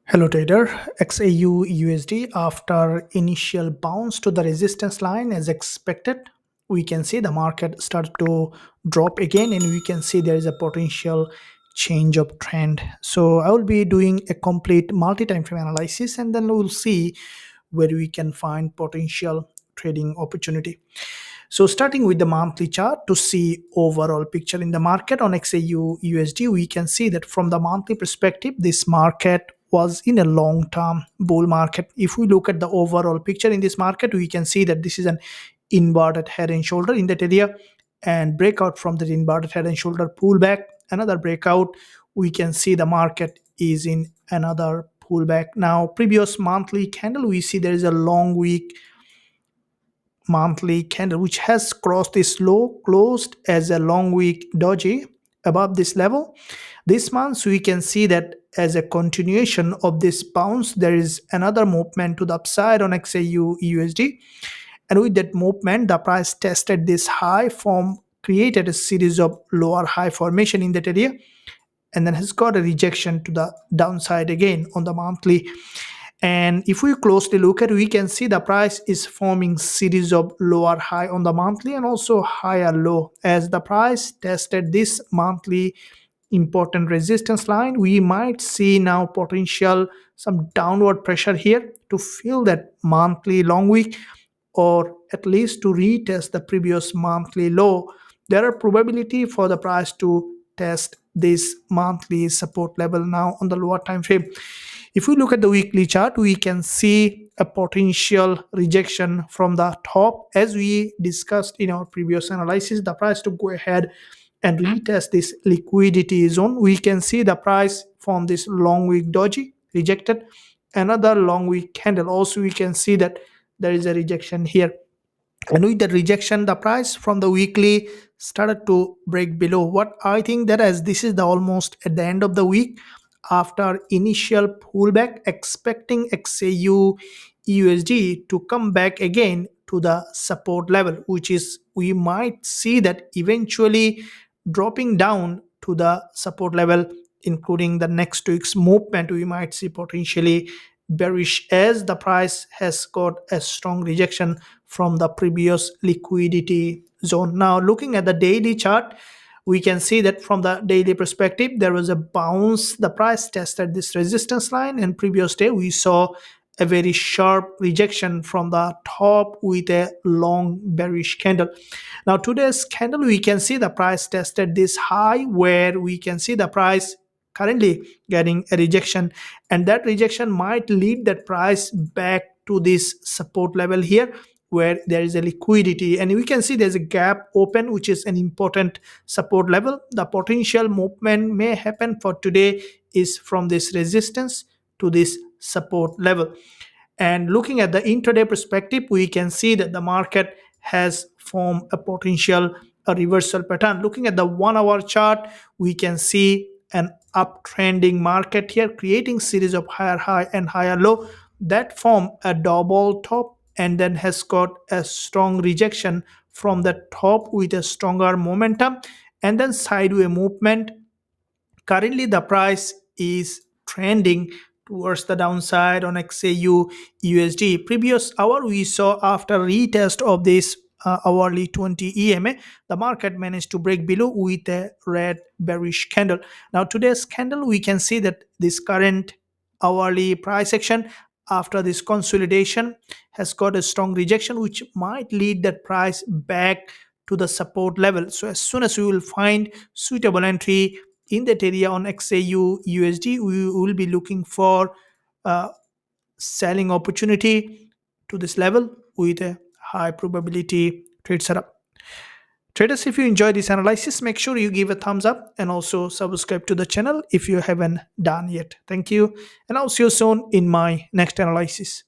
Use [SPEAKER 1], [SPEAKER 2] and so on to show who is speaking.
[SPEAKER 1] Hello trader, XAUUSD after initial bounce to the resistance line as expected, we can see the market start to drop again and we can see there is a potential change of trend. So I will be doing a complete multi-time frame analysis and then we'll see where we can find potential trading opportunity. So starting with the monthly chart to see overall picture in the market on XAU USD, we can see that from the monthly perspective, this market was in a long-term bull market. If we look at the overall picture in this market, we can see that this is an inverted head and shoulder in that area and breakout from the inverted head and shoulder pullback, another breakout. We can see the market is in another pullback. Now, previous monthly candle, we see there is a long week monthly candle which has crossed this low, closed as a long week doji above this level. This month we can see that as a continuation of this bounce there is another movement to the upside on XAU USD, and with that movement the price tested this high form, created a series of lower high formation in that area, and then has got a rejection to the downside again on the monthly. And if we closely look at, we can see the price is forming series of lower high on the monthly and also higher low. As the price tested this monthly important resistance line, we might see now potential some downward pressure here to fill that monthly long week, or at least to retest the previous monthly low. There are probability for the price to test this monthly support level now on the lower time frame. If we look at the weekly chart, we can see a potential rejection from the top. As we discussed in our previous analysis, the price to go ahead and retest this liquidity zone. We can see the price from this long week doji rejected another long week candle. Also, we can see that there is a rejection here, and with the rejection the price from the weekly started to break below. What I think that as this is the almost at the end of the week after initial pullback, expecting XAU USD to come back again to the support level, which is we might see that eventually dropping down to the support level, including the next week's movement. We might see potentially bearish as the price has got a strong rejection from the previous liquidity zone. Now, looking at the daily chart, we can see that from the daily perspective there was a bounce. The price tested this resistance line, and previous day we saw a very sharp rejection from the top with a long bearish candle. Now, today's candle, we can see the price tested this high where we can see the price currently getting a rejection, and that rejection might lead that price back to this support level here where there is a liquidity, and we can see there's a gap open which is an important support level. The potential movement may happen for today is from this resistance to this support level. And looking at the intraday perspective, we can see that the market has formed a potential a reversal pattern. Looking at the 1 hour chart, we can see an uptrending market here creating series of higher high and higher low that form a double top and then has got a strong rejection from the top with a stronger momentum and then sideways movement. Currently the price is trending towards the downside on XAU USD. Previous hour we saw after retest of this hourly 20 EMA, the market managed to break below with a red bearish candle. Now today's candle, we can see that this current hourly price action after this consolidation has got a strong rejection which might lead that price back to the support level. So as soon as we will find suitable entry in that area on XAU USD, we will be looking for selling opportunity to this level with a high probability trade setup. Traders, if you enjoy this analysis, make sure you give a thumbs up and also subscribe to the channel if you haven't done yet. Thank you, and I'll see you soon in my next analysis.